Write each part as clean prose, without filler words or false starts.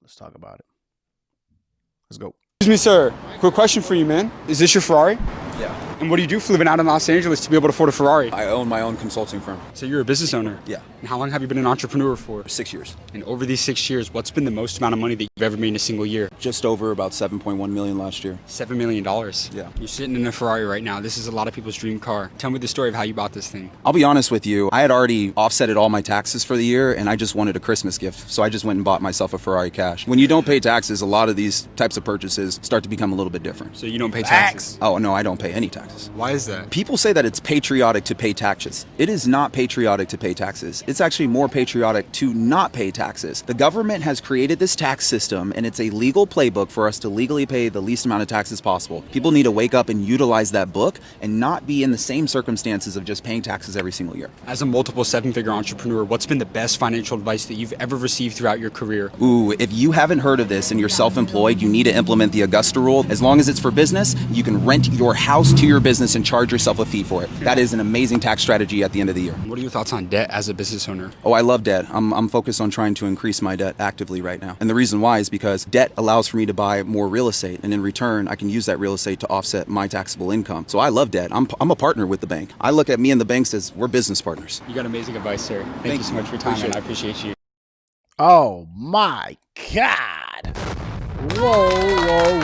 Let's talk about it. Let's go. Excuse me, sir. Quick question for you, man. Is this your Ferrari? Yeah. And what do you do for living out in Los Angeles to be able to afford a Ferrari? I own my own consulting firm. So you're a business owner? Yeah. And how long have you been an entrepreneur for? 6 years. And over these 6 years, what's been the most amount of money that you've ever made in a single year? Just over about 7.1 million last year. $7 million. Yeah. You're sitting in a Ferrari right now. This is a lot of people's dream car. Tell me the story of how you bought this thing. I'll be honest with you. I had already offsetted all my taxes for the year, and I just wanted a Christmas gift. So I just went and bought myself a Ferrari cash. When you don't pay taxes, a lot of these types of purchases start to become a little bit different. So you don't pay taxes? Oh, no, I don't pay any taxes. Why is that? People say that it's patriotic to pay taxes. It is not patriotic to pay taxes. It's actually more patriotic to not pay taxes. The government has created this tax system, and it's a legal playbook for us to legally pay the least amount of taxes possible. People need to wake up and utilize that book and not be in the same circumstances of just paying taxes every single year. As a multiple seven-figure entrepreneur, what's been the best financial advice that you've ever received throughout your career? Ooh, if you haven't heard of this and you're self-employed, you need to implement the Augusta rule. As long as it's for business, you can rent your house to your business and charge yourself a fee for it. That is an amazing tax strategy at the end of the year. What are your thoughts on debt as a business owner? Oh, I love debt. I'm focused on trying to increase my debt actively right now. And the reason why is because debt allows for me to buy more real estate. And in return, I can use that real estate to offset my taxable income. So I love debt. I'm a partner with the bank. I look at me and the banks as we're business partners. You got amazing advice, sir. Thank you so much for your time, man. I appreciate you. Oh my God. Whoa.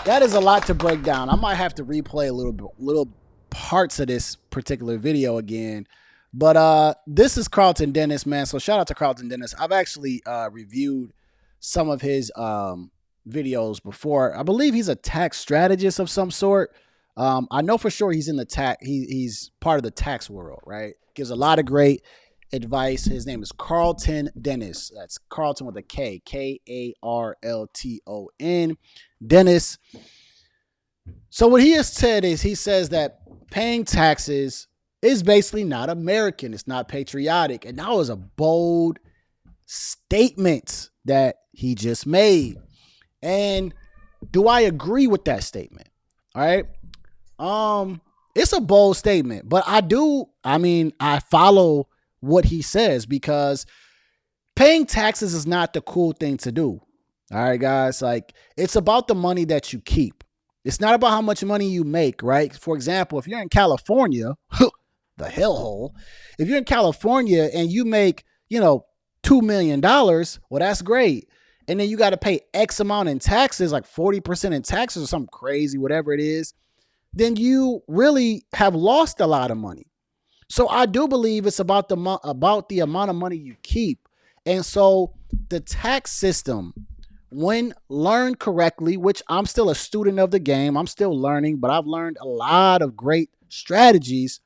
That is a lot to break down. I might have to replay little parts of this particular video again. But this is Carlton Dennis, man. So shout out to Carlton Dennis. I've actually reviewed some of his videos before. I believe he's a tax strategist of some sort. I know for sure he's in the tax. He's part of the tax world, right? Gives a lot of great advice. His name is Carlton Dennis. That's Carlton with a K, Karlton Dennis. So what he has said is he says that paying taxes is basically not American. It's not patriotic. And that was a bold statement that he just made. And do I agree with that statement? All right. It's a bold statement, but I follow what he says because paying taxes is not the cool thing to do. All right, guys, like it's about the money that you keep. It's not about how much money you make, right? For example, if you're in California, the hellhole, if you're in California and you make, $2 million, well, that's great. And then you got to pay X amount in taxes, like 40% in taxes or something crazy, whatever it is, then you really have lost a lot of money. So I do believe it's about the amount of money you keep. And so the tax system, when learned correctly, which I'm still a student of the game, I'm still learning, but I've learned a lot of great strategies.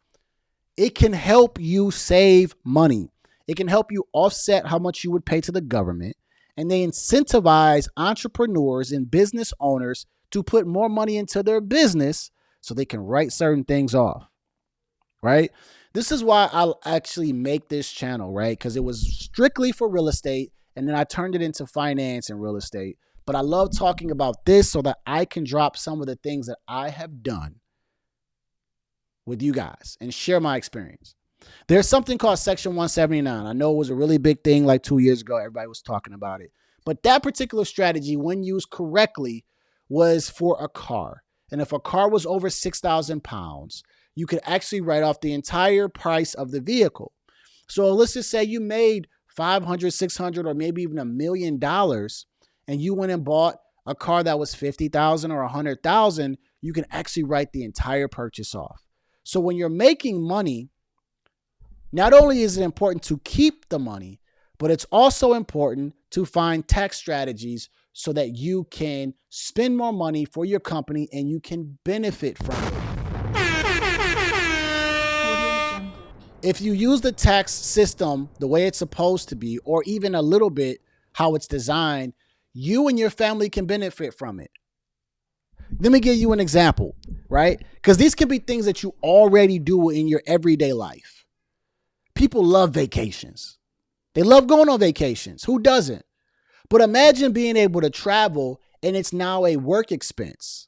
It can help you save money. It can help you offset how much you would pay to the government. And they incentivize entrepreneurs and business owners to put more money into their business so they can write certain things off, right? This is why I'll actually make this channel, right? Because it was strictly for real estate, and then I turned it into finance and real estate. But I love talking about this so that I can drop some of the things that I have done with you guys and share my experience. There's something called Section 179. I know it was a really big thing like 2 years ago. Everybody was talking about it. But that particular strategy, when used correctly, was for a car. And if a car was over 6,000 pounds, you could actually write off the entire price of the vehicle. So let's just say you made $500, $600, or maybe even $1 million, and you went and bought a car that was 50,000 or 100,000, you can actually write the entire purchase off. So when you're making money, not only is it important to keep the money, but it's also important to find tax strategies so that you can spend more money for your company and you can benefit from it. If you use the tax system the way it's supposed to be, or even a little bit how it's designed, you and your family can benefit from it. Let me give you an example, right? Because these can be things that you already do in your everyday life. People love vacations. They love going on vacations. Who doesn't? But imagine being able to travel and it's now a work expense,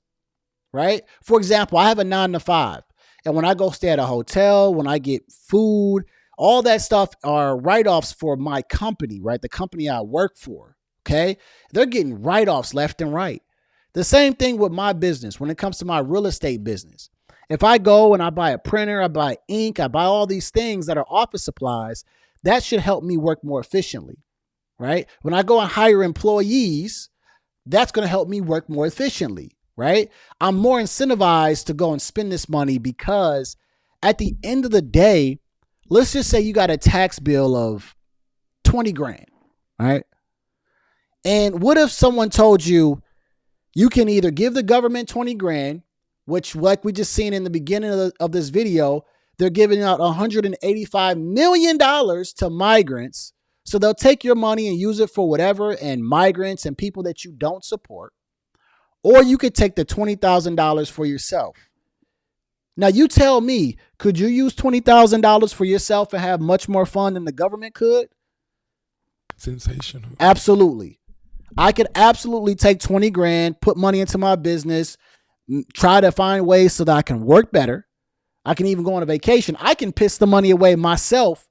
right? For example, I have a 9 to 5. And when I go stay at a hotel, when I get food, All that stuff are write-offs for my company, right? The company I work for, okay? They're getting write-offs left and right. The same thing with my business when it comes to my real estate business. If I go and I buy a printer, I buy ink, I buy all these things that are office supplies, that should help me work more efficiently, right? When I go and hire employees, that's going to help me work more efficiently, right? I'm more incentivized to go and spend this money because at the end of the day, let's just say you got a tax bill of 20 grand, right? And what if someone told you you can either give the government 20 grand, which like we just seen in the beginning of this video, they're giving out $185 million to migrants. So they'll take your money and use it for whatever, and migrants and people that you don't support. Or you could take the $20,000 for yourself. Now you tell me, could you use $20,000 for yourself and have much more fun than the government could? Sensational. Absolutely. I could absolutely take 20 grand, put money into my business, try to find ways so that I can work better. I can even go on a vacation. I can piss the money away myself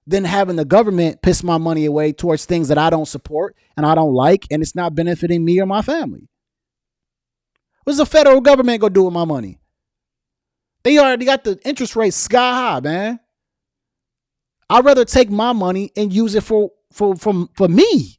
than having the government piss my money away towards things that I don't support and I don't like, and it's not benefiting me or my family. What's the federal government going to do with my money? They already got the interest rate sky high, man. I'd rather take my money and use it for me.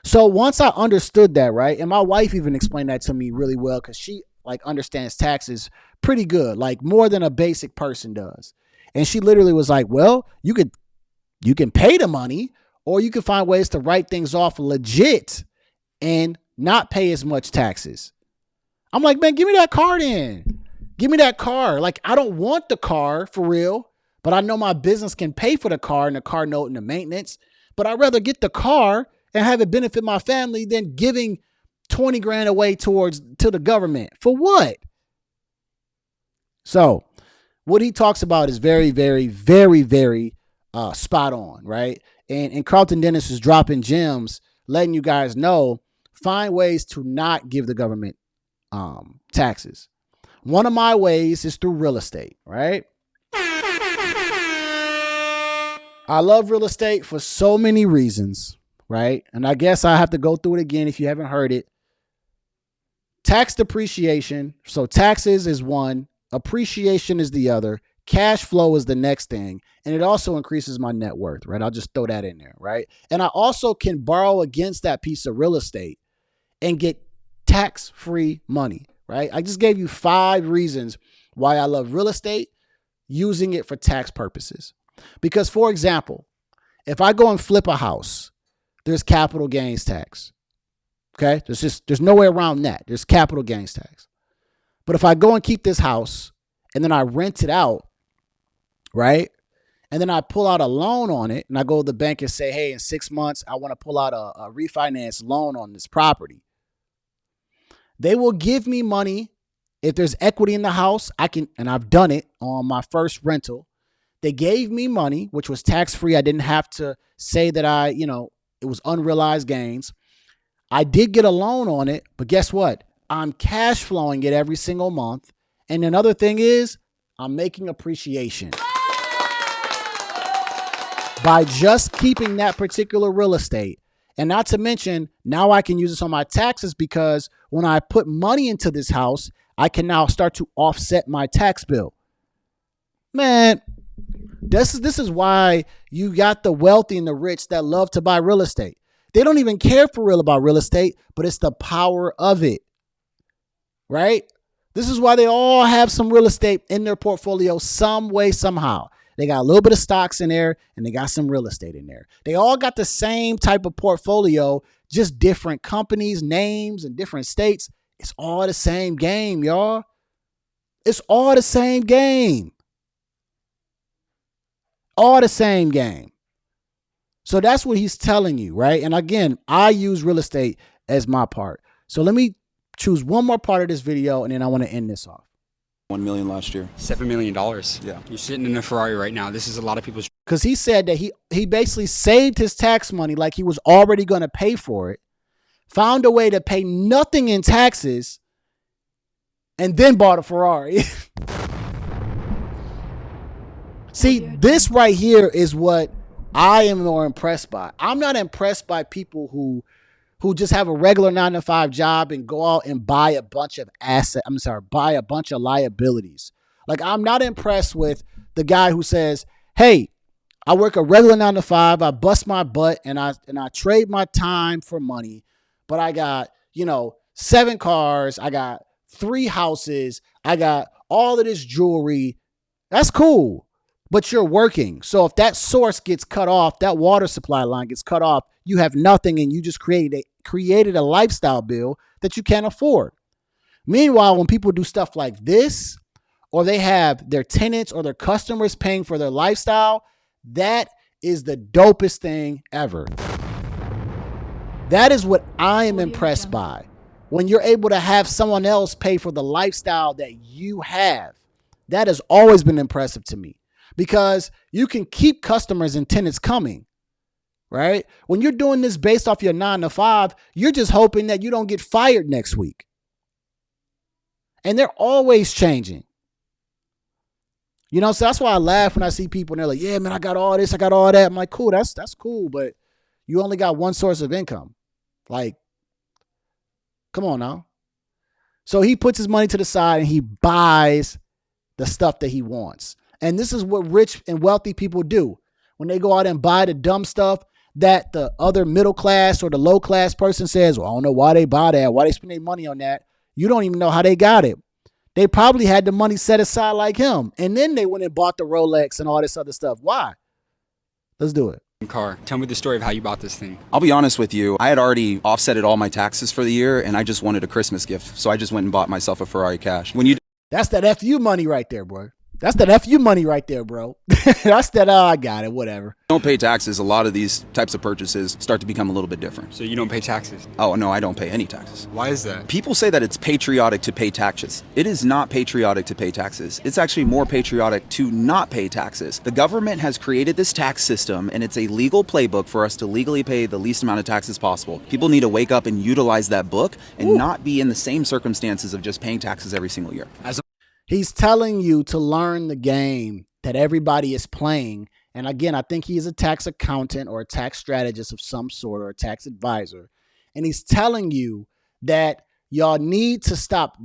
So once I understood that, right, and my wife even explained that to me really well because she like understands taxes pretty good, like more than a basic person does. And she literally was like, well, you can pay the money, or you can find ways to write things off legit and not pay as much taxes. I'm like, man, give me that car then. Give me that car. Like, I don't want the car for real, but I know my business can pay for the car and the car note and the maintenance. But I'd rather get the car and have it benefit my family than giving 20 grand away to the government. For what? So what he talks about is very, very, very, very spot on, right? And Carlton Dennis is dropping gems, letting you guys know, find ways to not give the government taxes. One of my ways is through real estate, right? I love real estate for so many reasons, right? And I guess I have to go through it again if you haven't heard it. Tax depreciation. So taxes is one, appreciation is the other, cash flow is the next thing. And it also increases my net worth, right? I'll just throw that in there, right? And I also can borrow against that piece of real estate and get tax-free money, right? I just gave you 5 reasons why I love real estate, using it for tax purposes. Because, for example, if I go and flip a house, there's capital gains tax. Okay? There's no way around that. There's capital gains tax. But if I go and keep this house and then I rent it out, right? And then I pull out a loan on it and I go to the bank and say, hey, in 6 months, I want to pull out a refinance loan on this property. They will give me money. If there's equity in the house, I can, and I've done it on my first rental. They gave me money, which was tax-free. I didn't have to say that it was unrealized gains. I did get a loan on it, but guess what? I'm cash flowing it every single month. And another thing is I'm making appreciation. By just keeping that particular real estate. And not to mention, now I can use this on my taxes because when I put money into this house, I can now start to offset my tax bill. Man, this is why you got the wealthy and the rich that love to buy real estate. They don't even care for real about real estate, but it's the power of it, right? This is why they all have some real estate in their portfolio some way, somehow. They got a little bit of stocks in there and they got some real estate in there. They all got the same type of portfolio, just different companies, names, and different states. It's all the same game, y'all. It's all the same game. All the same game. So that's what he's telling you, right? And again, I use real estate as my part. So let me choose one more part of this video and then I want to end this off. 1 million last year. $7 million. Yeah. You're sitting in a Ferrari right now. This is a lot of people's. Because he said that he basically saved his tax money like he was already going to pay for it, found a way to pay nothing in taxes, and then bought a Ferrari. See, this right here is what I am more impressed by. I'm not impressed by people who just have a regular 9 to 5 job and go out and buy a bunch of buy a bunch of liabilities. Like, I'm not impressed with the guy who says, hey, I work a regular 9 to 5, I bust my butt and I trade my time for money, but I got, 7 cars, I got 3 houses, I got all of this jewelry. That's cool. But you're working. So if that source gets cut off, that water supply line gets cut off, you have nothing and you just created a lifestyle bill that you can't afford. Meanwhile, when people do stuff like this, or they have their tenants or their customers paying for their lifestyle, that is the dopest thing ever. That is what I am impressed by. When you're able to have someone else pay for the lifestyle that you have, that has always been impressive to me. Because you can keep customers and tenants coming, right? When you're doing this based off your 9 to 5, you're just hoping that you don't get fired next week. And they're always changing. So that's why I laugh when I see people and they're like, yeah, man, I got all this, I got all that. I'm like, cool, that's cool, but you only got one source of income. Like, come on now. So he puts his money to the side and he buys the stuff that he wants. And this is what rich and wealthy people do. When they go out and buy the dumb stuff that the other middle class or the low class person says, well, I don't know why they buy that, why they spend their money on that. You don't even know how they got it. They probably had the money set aside like him. And then they went and bought the Rolex and all this other stuff. Why? Let's do it. Car. Tell me the story of how you bought this thing. I'll be honest with you. I had already offsetted all my taxes for the year and I just wanted a Christmas gift. So I just went and bought myself a Ferrari cash. That's that FU money right there, bro. That's that FU money right there, bro. That's that, I got it, whatever. Don't pay taxes. A lot of these types of purchases start to become a little bit different. So you don't pay taxes? Oh, no, I don't pay any taxes. Why is that? People say that it's patriotic to pay taxes. It is not patriotic to pay taxes. It's actually more patriotic to not pay taxes. The government has created this tax system, and it's a legal playbook for us to legally pay the least amount of taxes possible. People need to wake up and utilize that book and not be in the same circumstances of just paying taxes every single year. He's telling you to learn the game that everybody is playing. And again, I think he is a tax accountant or a tax strategist of some sort or a tax advisor. And he's telling you that y'all need to stop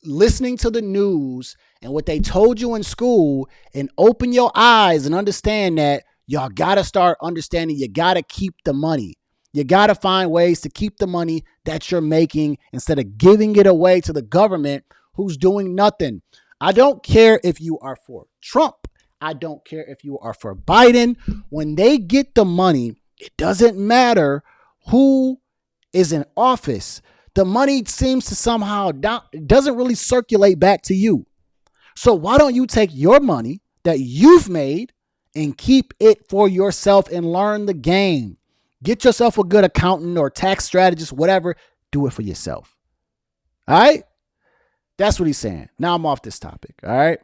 listening to the news and what they told you in school and open your eyes and understand that y'all got to start understanding you got to keep the money. You got to find ways to keep the money that you're making instead of giving it away to the government who's doing nothing. I don't care if you are for Trump. I don't care if you are for Biden. When they get the money, it doesn't matter who is in office. The money seems to somehow doesn't really circulate back to you. So why don't you take your money that you've made and keep it for yourself and learn the game? Get yourself a good accountant or tax strategist, whatever. Do it for yourself. All right? That's what he's saying. Now I'm off this topic. All right.